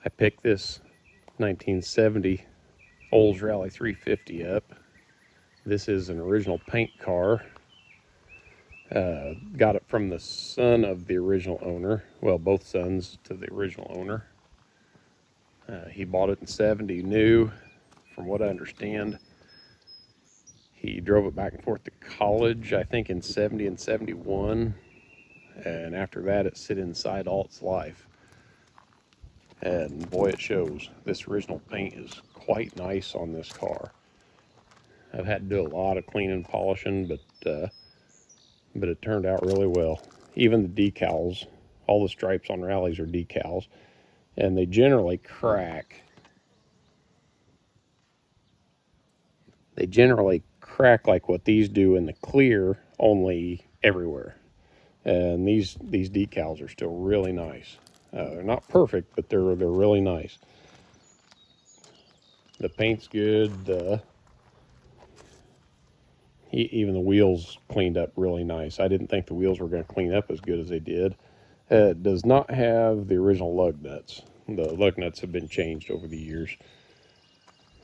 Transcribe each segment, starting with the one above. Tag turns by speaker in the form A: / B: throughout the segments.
A: I picked this 1970 Olds Rallye 350 up. This is an original paint car. Got it from the son of the original owner. Well, both sons to the original owner. He bought it in 70 new, from what I understand. He drove it back and forth to college, I think in 70 and 71. And after that, it sit inside all its life. And boy, it shows. This original paint is quite nice on this car. I've had to do a lot of cleaning and polishing, but it turned out really well. Even the decals, all the stripes on Rallyes are decals, and they generally crack. They generally crack like what these do in the clear, only everywhere. And these decals are still really nice. They're not perfect, but they're really nice. The paint's good. Even the wheels cleaned up really nice. I didn't think the wheels were going to clean up as good as they did. It does not have the original lug nuts. The lug nuts have been changed over the years.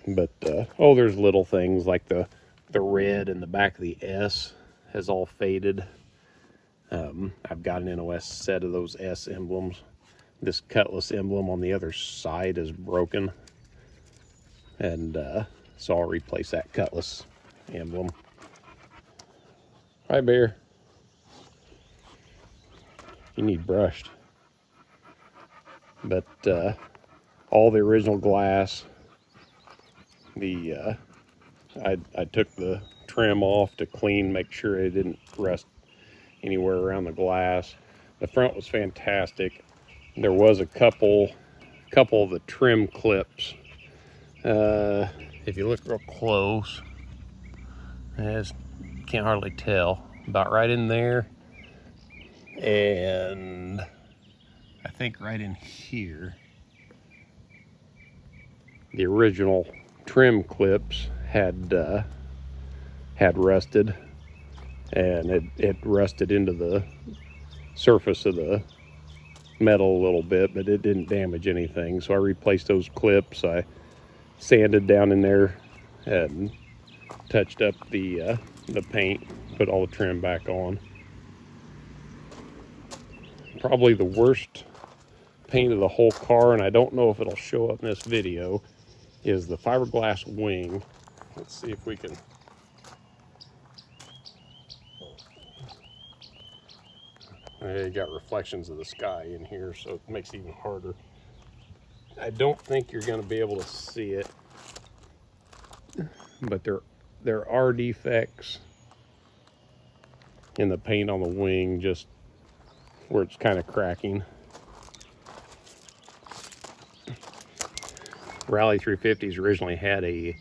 A: But, there's little things like the red in the back of the S has all faded. I've got an NOS set of those S emblems. This cutlass emblem on the other side is broken. And so I'll replace that cutlass emblem. Hi, Bear. You need brushed. But all the original glass, I took the trim off to clean, make sure it didn't rust anywhere around the glass. The front was fantastic. There was a couple of the trim clips. If you look real close, can't hardly tell. About right in there, and I think right in here. The original trim clips had rusted, and it rusted into the surface of the metal a little bit, but it didn't damage anything. So I replaced those clips. I sanded down in there and touched up the paint, put all the trim back on. Probably the worst paint of the whole car, and I don't know if it'll show up in this video, is the fiberglass wing. Let's see if we can. You got reflections of the sky in here, so it makes it even harder. I don't think you're going to be able to see it, but there are defects in the paint on the wing, just where it's kind of cracking. Rallye 350s originally had a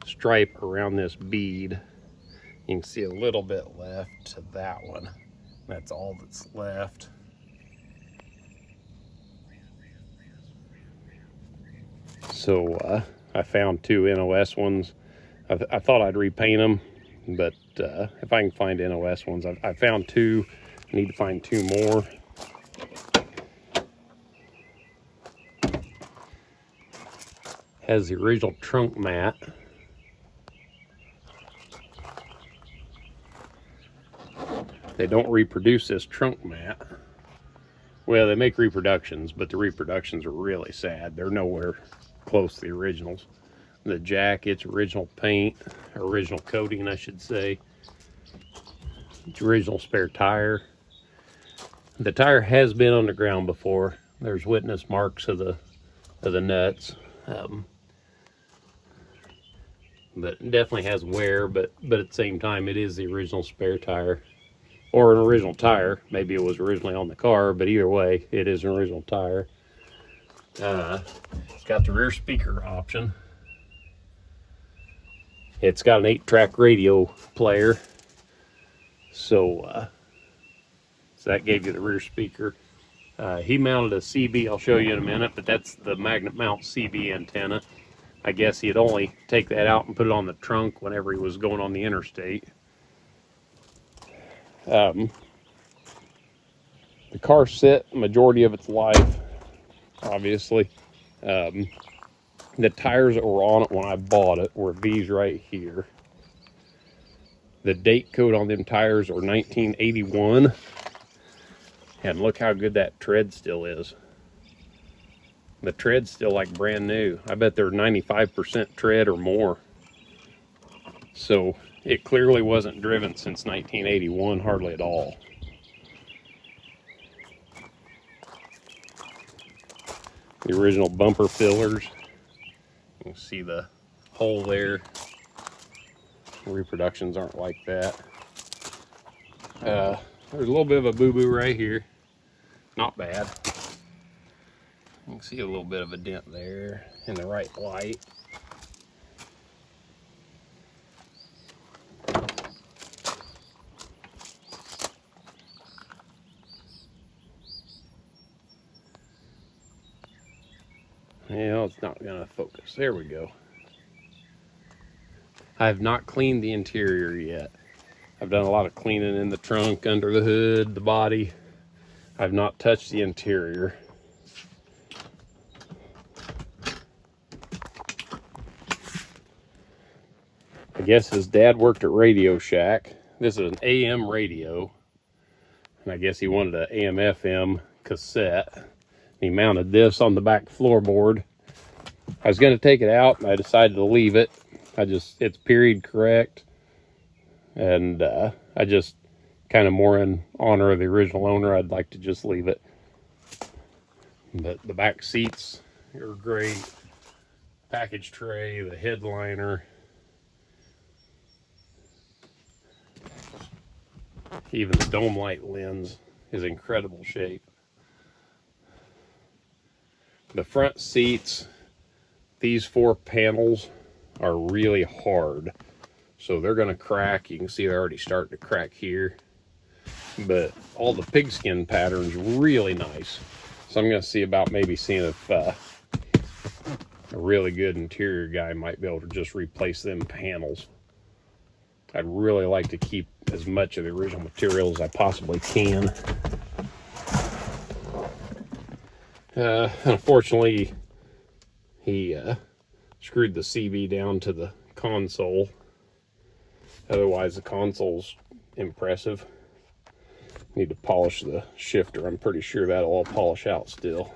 A: stripe around this bead. You can see a little bit left to that one. That's all that's left. So I found two NOS ones. I thought I'd repaint them, but if I can find NOS ones, I found two. I need to find two more. Has the original trunk mat. They don't reproduce this trunk mat. Well, they make reproductions, but the reproductions are really sad. They're nowhere close to the originals. The jack, it's original paint, original coating, I should say. It's original spare tire. The tire has been on the ground before. There's witness marks of the nuts. But it definitely has wear, but at the same time, it is the original spare tire. Or an original tire. Maybe it was originally on the car, but either way, it is an original tire. It's got the rear speaker option. It's got an 8-track radio player. So that gave you the rear speaker. He mounted a CB, I'll show you in a minute, but that's the magnet mount CB antenna. I guess he'd only take that out and put it on the trunk whenever he was going on the interstate. The car sit majority of its life, obviously. The tires that were on it when I bought it were these right here. The date code on them tires are 1981. And look how good that tread still is. The tread's still like brand new. I bet they're 95% tread or more. So it clearly wasn't driven since 1981, hardly at all. The original bumper fillers. You can see the hole there. Reproductions aren't like that. There's a little bit of a boo-boo right here. Not bad. You can see a little bit of a dent there in the right light. Yeah, it's not gonna focus. There we go. I have not cleaned the interior yet. I've done a lot of cleaning in the trunk, under the hood, the body. I've not touched the interior. I guess his dad worked at Radio Shack. This is an AM radio. And I guess he wanted an AM FM cassette. He mounted this on the back floorboard. I was going to take it out, and I decided to leave it. It's period correct. And I just kind of more in honor of the original owner, I'd like to just leave it. But the back seats are great. Package tray, the headliner. Even the dome light lens is incredible shape. The front seats, these 4 panels are really hard. So they're gonna crack. You can see they're already starting to crack here. But all the pigskin pattern's really nice. So I'm gonna see about maybe seeing if a really good interior guy might be able to just replace them panels. I'd really like to keep as much of the original material as I possibly can. Unfortunately, he screwed the CB down to the console. Otherwise, the console's impressive. Need to polish the shifter. I'm pretty sure that'll all polish out still.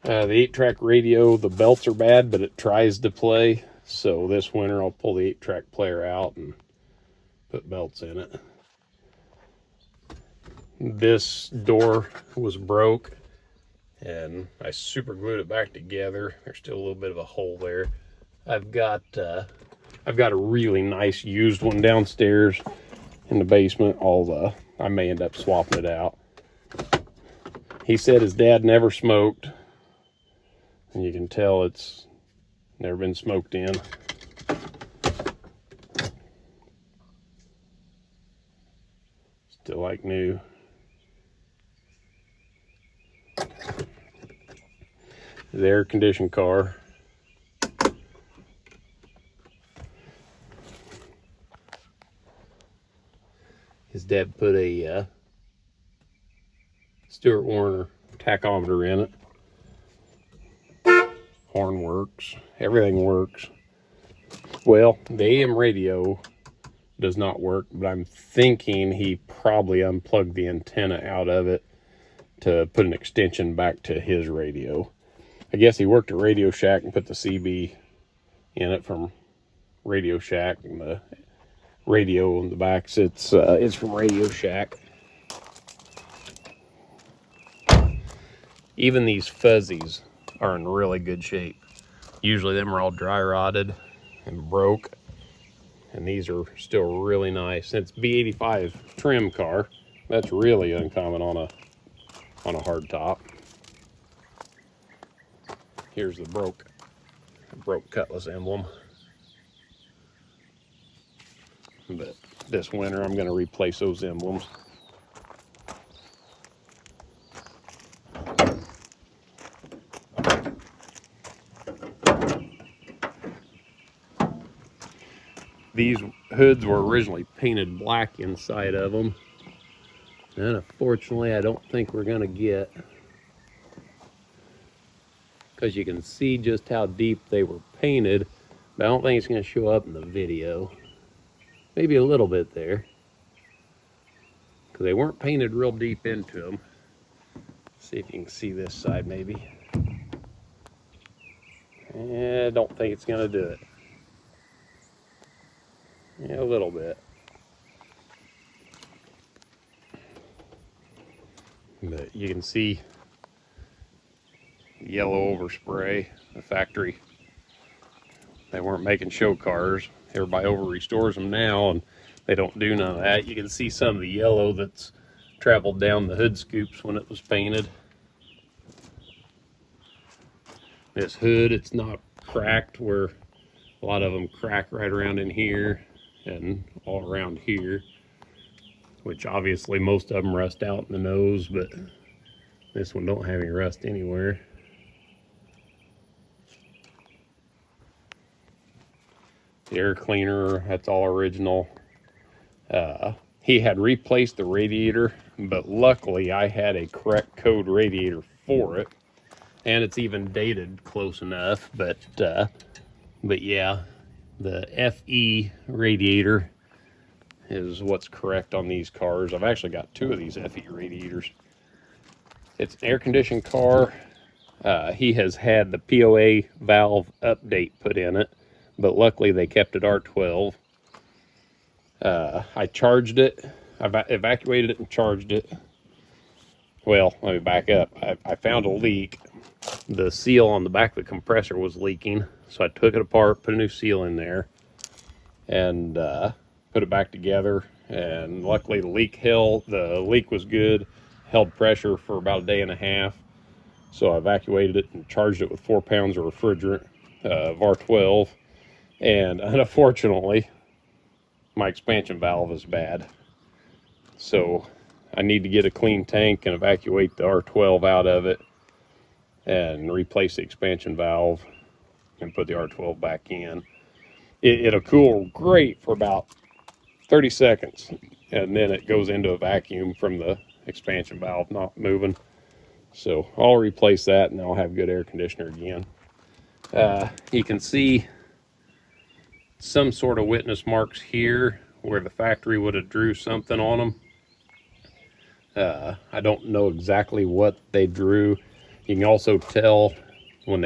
A: The 8-track radio, the belts are bad, but it tries to play. So this winter I'll pull the 8-track player out and put belts in it. This door was broke and I super glued it back together. There's still a little bit of a hole there. I've got a really nice used one downstairs in the basement. I may end up swapping it out. He said his dad never smoked, and you can tell it's never been smoked in. Still like new. The air conditioned car. His dad put a Stuart Warner tachometer in it. Horn works. Everything works. Well, the AM radio does not work, but I'm thinking he probably unplugged the antenna out of it to put an extension back to his radio. I guess he worked at Radio Shack and put the CB in it from Radio Shack, and the radio on the back it's from Radio Shack. Even these fuzzies are in really good shape. Usually them are all dry rotted and broke, and these are still really nice. It's B85 trim car. That's really uncommon on a hard top. Here's the broke Cutlass emblem. But this winter I'm going to replace those emblems. These hoods were originally painted black inside of them, and unfortunately I don't think we're going to get because you can see just how deep they were painted, but I don't think it's going to show up in the video. Maybe a little bit there, because they weren't painted real deep into them. See if you can see this side maybe. I don't think it's going to do it. Yeah, a little bit. But you can see yellow overspray. The factory, they weren't making show cars. Everybody over restores them now, and they don't do none of that. You can see some of the yellow that's traveled down the hood scoops when it was painted. This hood, it's not cracked where a lot of them crack right around in here and all around here, which obviously most of them rust out in the nose, but this one don't have any rust anywhere. The air cleaner, that's all original. He had replaced the radiator, but luckily I had a correct code radiator for it, and it's even dated close enough. But yeah, the FE radiator is what's correct on these cars. I've actually got two of these FE radiators. It's an air-conditioned car. He has had the POA valve update put in it, but luckily they kept it R12. I charged it. I evacuated it and charged it. Well, let me back up. I found a leak. The seal on the back of the compressor was leaking, so I took it apart, put a new seal in there, and put it back together. And luckily the leak was good, held pressure for about a day and a half. So I evacuated it and charged it with 4 pounds of refrigerant of R12. And unfortunately, my expansion valve is bad. So I need to get a clean tank and evacuate the R12 out of it and replace the expansion valve and put the R12 back in. It'll cool great for about 30 seconds, and then it goes into a vacuum from the expansion valve not moving. So I'll replace that and I'll have good air conditioner again. You can see some sort of witness marks here where the factory would have drew something on them. I don't know exactly what they drew. You can also tell when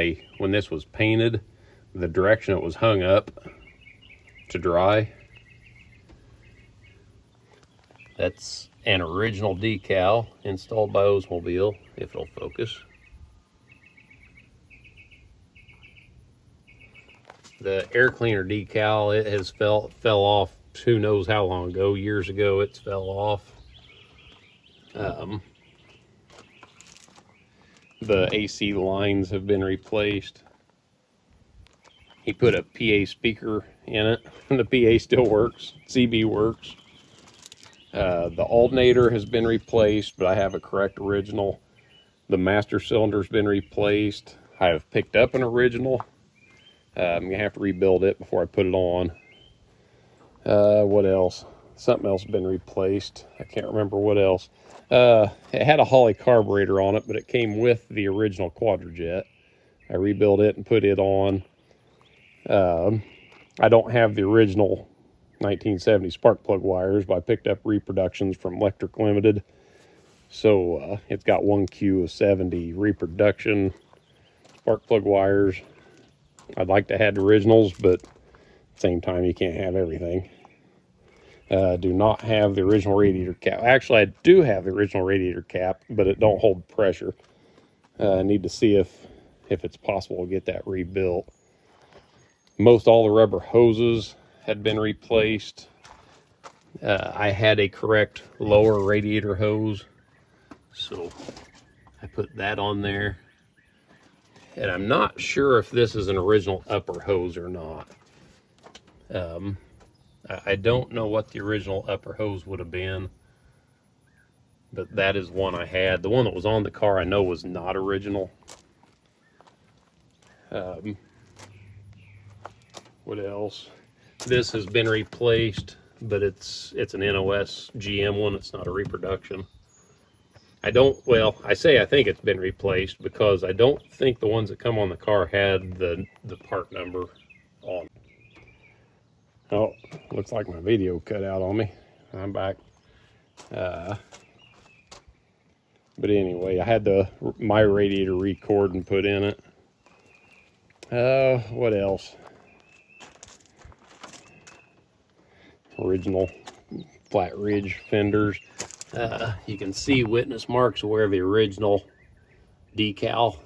A: this was painted, the direction it was hung up to dry. That's an original decal installed by Oldsmobile, if it'll focus. The air cleaner decal, it has fell off who knows how long ago. Years ago it's fell off. The AC lines have been replaced. He put a PA speaker in it, and the PA still works. CB works. The alternator has been replaced, but I have a correct original. The master cylinder's been replaced. I have picked up an original. I'm gonna have to rebuild it before I put it on. What else? Something else has been replaced. I can't remember what else. It had a Holley carburetor on it, but it came with the original Quadrajet. I rebuilt it and put it on. I don't have the original 1970 spark plug wires, but I picked up reproductions from Electric Limited. So it's got 1Q of 70 reproduction spark plug wires. I'd like to have the originals, but at the same time, you can't have everything. Do not have the original radiator cap. Actually, I do have the original radiator cap, but it don't hold pressure. I need to see if it's possible to get that rebuilt. Most all the rubber hoses had been replaced. I had a correct lower radiator hose, so I put that on there. And I'm not sure if this is an original upper hose or not. I don't know what the original upper hose would have been, but that is one I had. The one that was on the car I know was not original. What else? This has been replaced, but it's an NOS GM one. It's not a reproduction. I don't, well, I say I think it's been replaced because I don't think the ones that come on the car had the part number on. Oh, looks like my video cut out on me. I'm back. But anyway, I had my radiator record and put in it. What else? Original flat ridge fenders. You can see witness marks where the original decal,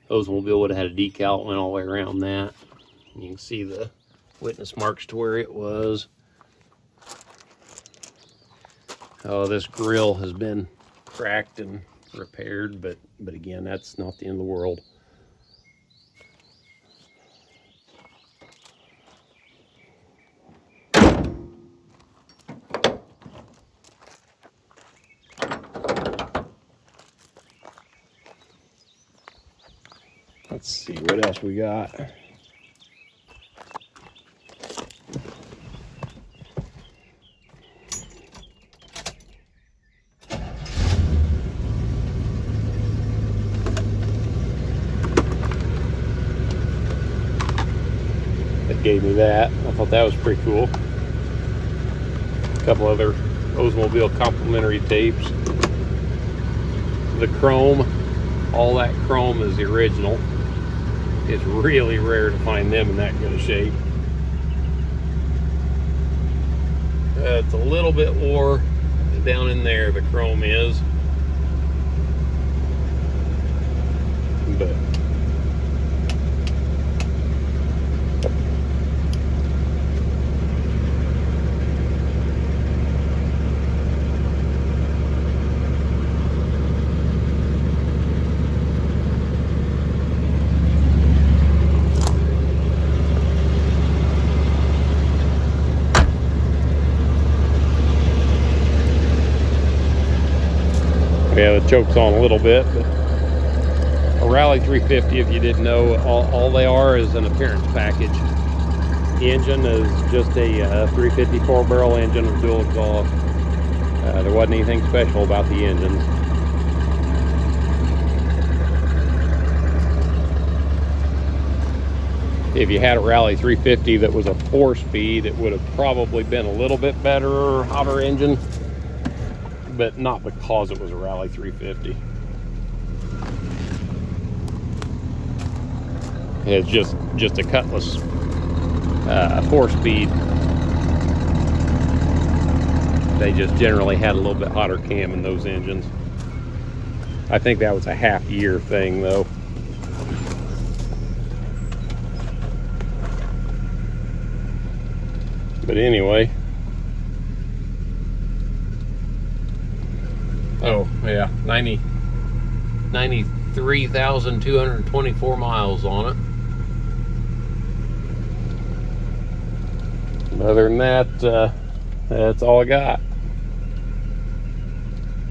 A: Oldsmobile would have had a decal that went all the way around that. And you can see the witness marks to where it was. Oh, this grill has been cracked and repaired, but again, that's not the end of the world. Let's see what else we got. That gave me that. I thought that was pretty cool. A couple other Oldsmobile complimentary tapes. The chrome, all that chrome is the original. It's really rare to find them in that good of shape. It's a little bit wore down in there, the chrome is. But yeah, the choke's on a little bit, but a Rallye 350, if you didn't know, all they are is an appearance package. The engine is just a 350 4-barrel engine with dual exhaust. There wasn't anything special about the engines. If you had a Rallye 350 that was a 4-speed, it would have probably been a little bit better, hotter engine, but not because it was a Rallye 350. It's just a Cutlass 4-speed. They just generally had a little bit hotter cam in those engines. I think that was a half-year thing, though. But anyway. Oh, yeah, 93,224 miles on it. Other than that, that's all I got.